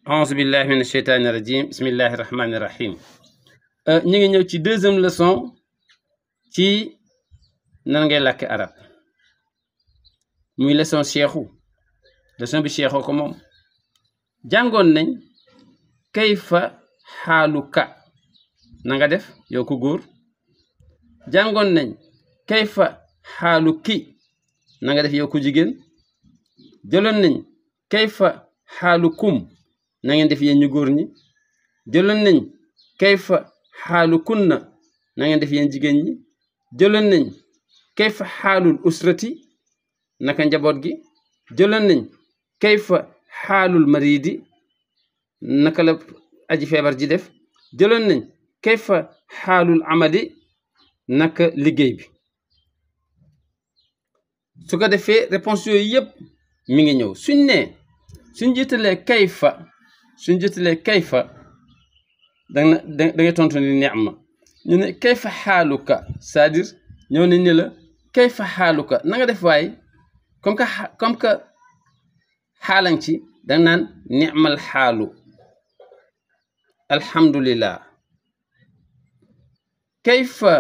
auzu billahi min asheytaani rajim bismillahi rahmaani rahim ñu ngi ñëw ci deuxième leçon ci nan ngay làkke arab muy leçon cheikhu leçon bi cheikhu ko moom jàngoon nañ kayfa xaaluka na nga def yow ko góor jàngoon nañ kayfa xaaluki na nga def yow ko jigéen jëloon nañ kayfa xaalukum na ngeen def yéen ñu góor ñi jëloon nañ kayfa xaalukunna na ngeen def yéen jigéen ñi jëloon nañ kayfa xaalul usrati naka njaboot gi jëloon nañ kayfa xaalul maridi naka la aji feebar ji def jëloon nañ kayfa xaalul amali naka liggéey bi su ko defee réponse yooyu yëpp mi ngi ñëw suñ jiitalee kayfa da ngay tontu ni ni'ma ñu ne kayfa xaaluka c'est-à-dire ñëw nañ ne la kayfa xaaluka na nga def waaye comme que xaalan ci danga naan ni'mal xaalu alhamdulillah kayfa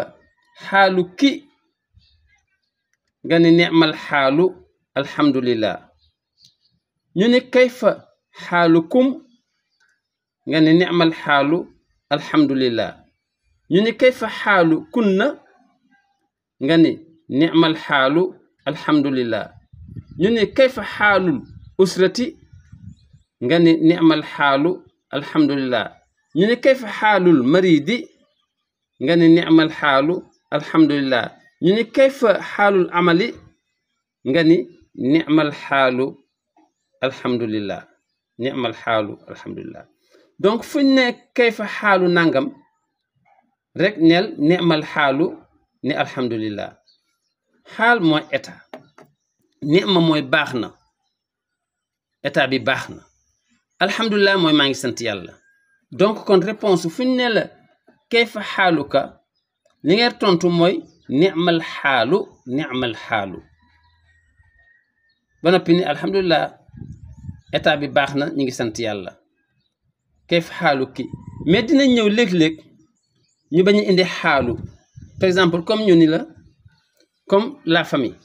xaaluki nga ne ni'mal xaalu alhamdulillah ñu ne kayfa xaalukum nga ne ni'mal xaalu alhamdulillah ñu ne kayfa xaalu kunna nga ne ni'mal xaalu alhamdulillah ñu ne kayfa xaalul usrati nga ne ni'mal xaalu alhamdulillah ñu ne kayfa xaalul maridi nga ne ni'mal xaalu alhamdulillah ñu ne kayfa xaalul amali nga ni ni'mal xaalu alhamdulillah ni'mal xaalu alhamdulillah donc fuñ ne kayfa xaalu nangam rek neel ni'mal xaalu ni alhamdulillah xaal mooy état ni'ma mooy baax na état bi baax na alhamdulillah mooy maa ngi sant yàlla donc kon réponse fuñ ne la kayfa xaaluka li ngeen tontu mooy ni'mal xaalu ba noppi ni alhamdulillah état bi baax na ñu ngi sant yàlla kayfa xaalu ki mais dina ñëw léeg-léeg ñu bañ a indi xaalu par exemple comme ñu ni la comme la famille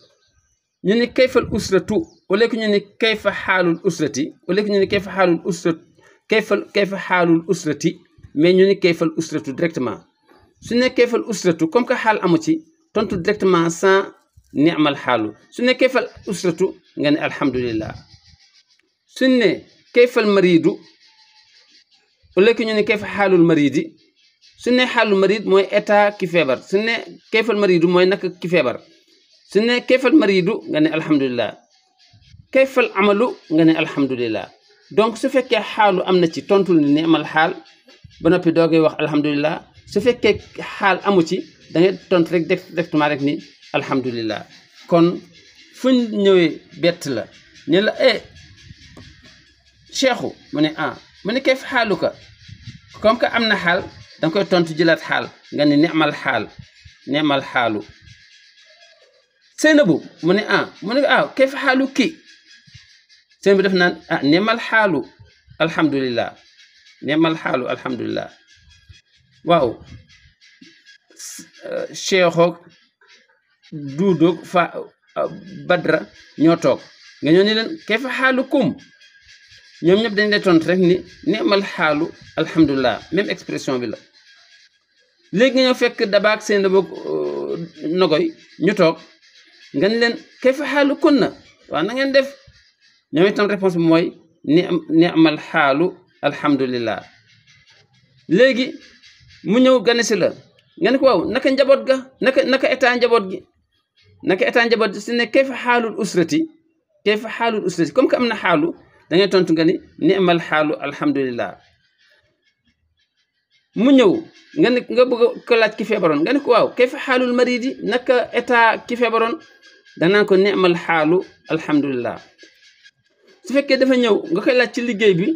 ñu ni kayfal usratu au lieu que ñu ni kayfa xaalul usrati au lieu que ñu ni kayfa xaalul usrati kayfa xaalul usrati mais ñu ni kayfal usratu directement su ne kayfal usratu comme que xaal amu ci tontu directement sans ni'mal xaalu su ne kayfal usratu nga ne alhamdulillah su ne kayfal maridu au lieu que ñu ne kayfa xaalul maridi su ne xaalul marid mooy état ki feebar su ne kayfal maridu mooy naka ki feebar su ne kayfal maridu nga ne alhamdulillah kayfal amalu nga ne alhamdulillah donc su fekkee xaalu am na ci tontul ni ni'mal xaal ba noppi doo koy wax alhamdulillah su fekkee xaal amu ci da ngay tontu rek directement rek ni alhamdulillah kon fuñ ñëwee bett la ne la cheikhu mu ne mu ne kayfa xaaluka comme que am na xaal danga koy tontu jëlaat xaal nga ne ni'mal xaalu Seynabu mu ne kayfa xaalu ki Seynabu def naan ni'mal xaalu alhamdulillah ni'mal xaalu alhamdulillah waaw cheikhoog duudoog badra ñoo toog nga ñoo ni leen kayfa xaalukum ñoom ñëpp dañ lay tontu rek ni ni'mal xaalu alhamdulillah même expression bi la léegi nga ñëw fekk dabaak seen boog nogoy ñu toog nga ni leen kayfa xaalu kunna waaw na ngeen def ñoom itam réponse bi mooy ni'mal xaalu alhamdulillah léegi mu ñëw gane si la nga ne ko waaw naka njaboot ga naka état njaboot gi su ne kayfa xaalul usrati comme que am na xaalu da ngay tontu nga ni ni'mal xaalu alhamdulillah mu ñëw nga bëgg ko laaj ki feebaroon nga ne ko waaw kayfa xaalul maridi naka état ki feebaroon da naan ko ni'mal xaalu alhamdulillah su fekkee dafa ñëw nga koy laaj ci liggéey bi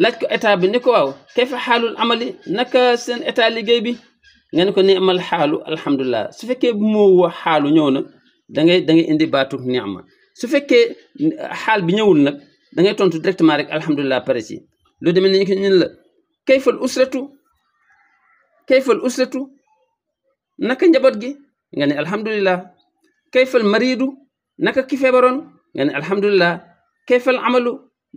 laaj ko état bi ne ko waaw kayfa xaalul amali naka seen état liggéey bi nga ne ko ni'mal xaalu alhamdulillah su fekkee bu moo wax xaalu ñëw na da ngay indi baatu ni'ma su fekkee xaal bi ñëwul nag da ngay tontu directement rek alhamdulillah pare ci lu demee ni ñun la kayfal usratu naka njaboot gi nga ne alhamdulillah kayfal maridu naka ki feebaroon nga ne alhamdulillah kayfal amalu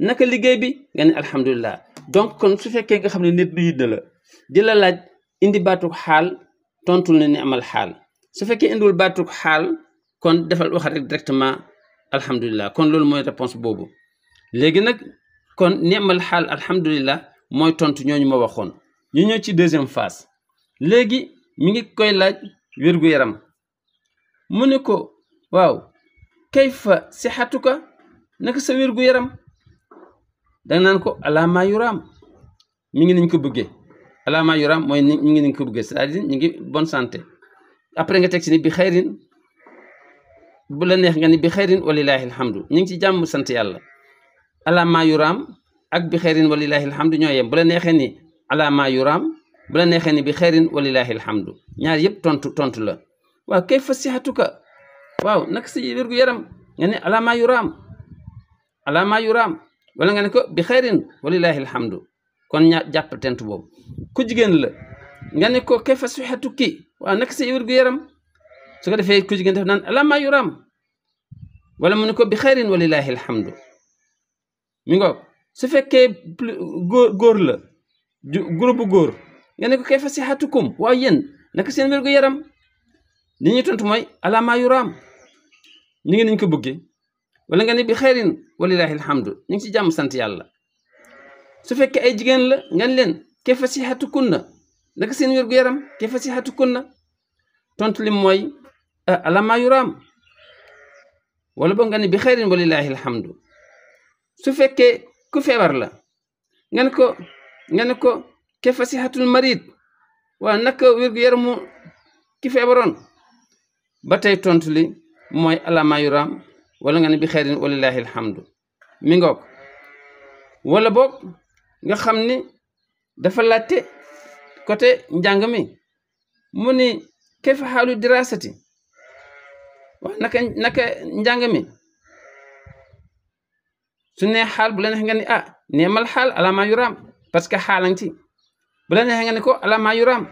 naka liggéey bi nga ne alhamdulillah. donc kon su fekkee nga xam ne nit bi la di la laaj indi baatu xaal tontul ne ni'mal xaal su fekkee indiwul baatu xaal kon defal wax rek directement alhamdulillah. kon loolu mooy réponse boobu. léegi nag kon ni'mal xaal alhamdulillah mooy tontu ñooñu ma waxoon. ñu ñëw ci deuxième phase. léegi mi ngi koy laaj wér-gu-yaram mu ne ko waaw kayfa sixatuka naka sa wér-gu-yaram danga naan ko alama yuraam mi ngi niñ ko bëggee. alama yuraam mooy mi ngi niñ ko bëggee c'est-à-dire ñu ngi bonne santé. après nga teg si ni bi xayrin bu la neex nga ni bi xayrin walillahi alhamdu ñu ngi ci jàmm sant yàlla. alama yuraam ak bi xayrin walillahi alhamdu ñoo yem. bu la neexee ni alama yuraam bu la neexee ni bi xayrin walillahi alhamdu ñaar yëpp tontu la. waaw kayfa sihatuka waaw naka sa wér-gu-yaram nga ne alama yuraam wala nga ne ko bi xayrin walillahi alhamdu kon ñaar jàpp tent boobu. ku jigéen la nga ne ko kayfa sihatuki waaw naka sa wér-gu-yaram su ko defee ku jigéen def naan alama yuraam wala mu ne ko bi xayrin walillahi alhamdu mi ngoog. su fekkee góor la groupe góor nga ne ko kayfa sihatukum waaw yéen naka seen wér-gu-yaram li ñuy tontu mooy alama yuraam ñu ngi niñ ko bëggee wala nga ne bi xayrin walillahi alhamdu ñu ngi ci jàmm sant yàlla. su fekkee ay jigéen la nga ne leen kayfa sihatukunna naka seen wér-gu-yaram kayfa sihatukunna tontu li mooy alama yuraam wala boog nga ne bi xayrin walillahi alhamdu. su fekkee ku feebar la nga ne ko kayfa sihatul marid waaw naka wér-gu-yaramu ki feebaroon ba tey tontu li mooy alama yuraam wala nga ne bi xayrin walillahi alhamdu mi ngoog. wala boog nga xam ni dafa laajte côté njàng mi mu ni kayfa xaalu dirasati waaw naka njàng mi su nee xaal bu la neex nga ni neemal xaal alama yuraam parce que xaalang ci. bu la neexee nga ne ko alama yuraam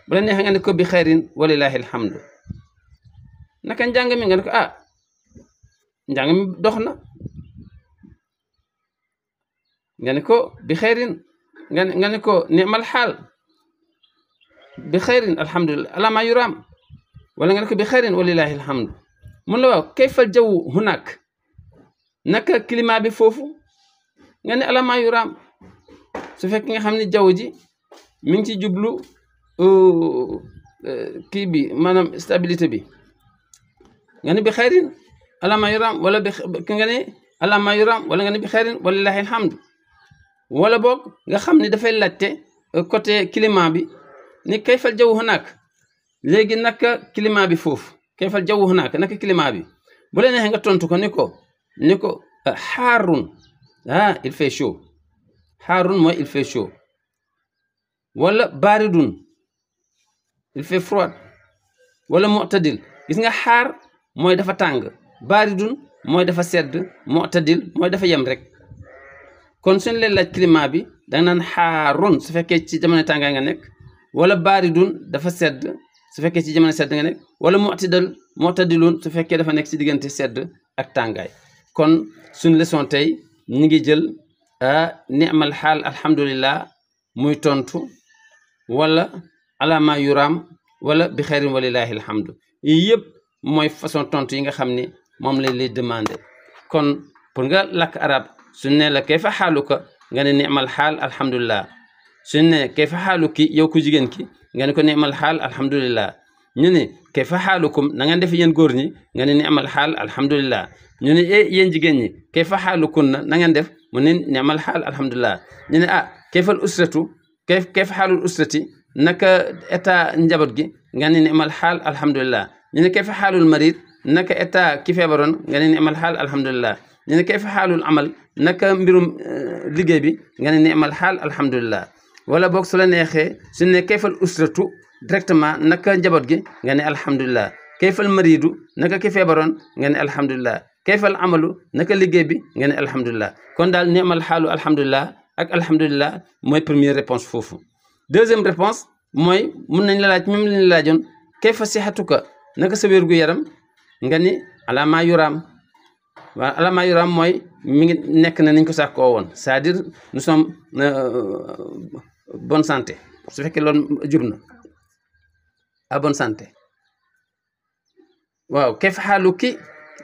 bu la neexee nga ne ko bi xayrin walillahi alhamdu. naka njàng mi nga ne ko njàng mi dox na nga ne ko bi xayrin nga ne ko neemal xaal bi xayrin alhamdulillah alama yuraam wala nga ne ko bi xayrin walillahi alhamdu. mun la waaw kayfal jawwu hunak naka climat bi foofu nga ne alama yuraam su fekk nga xam ne jaww ji mi ngi ci jublu kii bi maanaam stabilité bi nga ne bi xayrin alama yuraam wala nga ne alama yuraam wala nga ne bi xayrin walillahi alhamdu. wala boog nga xam ne dafay laajte côté climat bi ni kayfal jawwu hunak léegi naka climat bi foofu kayfal jawwu hunak naka climat bi bu la neexee nga tontu ko ni ko xaarun il fait chaud xaarun mooy il fait chaud wala baaridun il fait froid wala mu'tadil. gis nga xaar mooy dafa tàng baaridun mooy dafa sedd mu'tadil mooy dafa yem rek. kon suñ leen laaj climat bi danga naan xaarun su fekkee ci jamono tàngaay nga nekk wala baaridun dafa sedd su fekkee ci jamono sedd nga nekk wala mu'tadilun su fekkee dafa nekk ci diggante sedd ak tàngaay. kon suñ leçon tey ñu ngi jël ni'mal xaal alhamdulillah muy tontu wala alama yuraam wala bi xayrin walillahi alhamdu. yii yëpp mooy façon tontu yi nga xam ne moom lañ lay demandé. kon pour nga làkk arab su ne la kayfa xaaluka nga ne ni'mal xaal alhamdulillah. su ne kayfa xaaluki yow ku jigéen ki nga ne ko ni'mal xaal alhamdulillah. ñu ne kayfa xaalukum na ngeen def yéen góor ñi nga ne ni'mal xaal alhamdulillah. ñu ne yéen jigéen ñi kayfa xaalukunna na ngeen def mu ne ni'mal xaal alhamdulillah. ñu ne kayfal usratu kayfa xaalul usrati naka état njaboot gi nga ne ni'mal xaal alhamdulillah. ñu ne kayfa xaalul marid naka état ki feebaroon nga ne ni'mal xaal alhamdulillah. ñu ne kayfa xaalul amal naka mbirum liggéey bi nga ne ni'mal xaal alhamdulillah. wala boog su la neexee su ne kayfal usratu directement naka njaboot gi nga ne alhamdulillah. kayfal maridu naka ki feebaroon nga ne alhamdulillah. kayfal amalu naka liggéey bi nga ne alhamdulillah. kon daal ni'mal xaalu alhamdulillah ak alhamdulillah mooy première réponse foofu. Deuxième réponse mooy mun nañ la laaj même li ñu laajoon kayfa sihatuka naka sa wérgu yaram nga ni ala maa yuraam waaw ala maa yuraam mooy mi ngi nekk na niñ ko sàkkoo woon c'est-à-dire nous sommes bonne santé su fekkee loolu jub na à bonne santé waaw kayfa xaaluki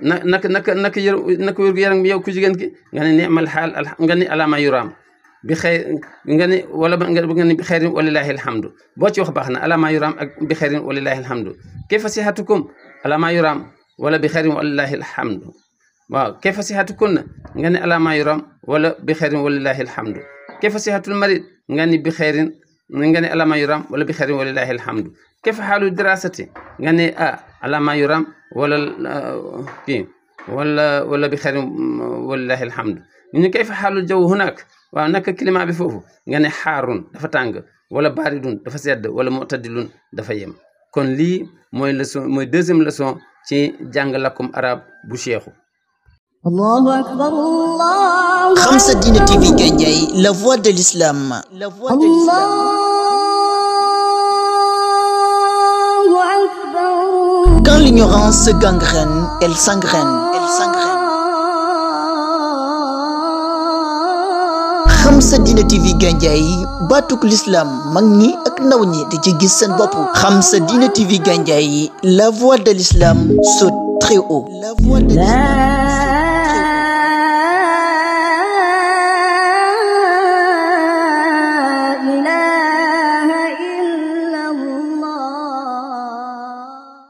naka wérgu yaram yow ku jigéen ki nga ne ni'mal xaal nga ni ala maa yuraam bi xëy nga ni wala nga ni bi xeyrin walillahi alhamdu boo ci wax baax na ala maa yuraam ak bi xeyrin walillahi alhamdu kayfa sihatukum ala maa yuraam wala bi xeyrin walillahi alhamdu waaw kayfa sihatukunna nga ni ala maa yuraam wala bi xeyrin walillahi alhamdu kayfa sihatul marid nga ni bi xeyrin nga ni ala maa yuraam wala bi xeyrin walillahi alhamdu kayfa xaalu dirasati nga ni ala maa yuraam wala kii wala bi xeyrin walillahi alhamdu ñu kayfa xaalu jaw hunaak waaw naka climat bi foofu nga ne xaarun dafa tàng wala baridun dafa sedd wala mu'tadilun dafa yem kon lii mooy leçon mooy deuxième leçon ci jàng làkkum arab bu cheikhu Allahu akbar Allah. Khamsa Dina TV Gandiaye, la voix de l'islam. La voix de l'islam. Allahu akbar. Quand l'ignorance se gangrène, elle s'engraine. Elle s'engraine. Khamsa Dina TV Gandiaye, batuk l'islam mag ñi ak ndaw ñi di ci gis seen bopp. Khamsa Dina TV Gandiaye, la voix de l'islam saute très haut. La voix de l'islam.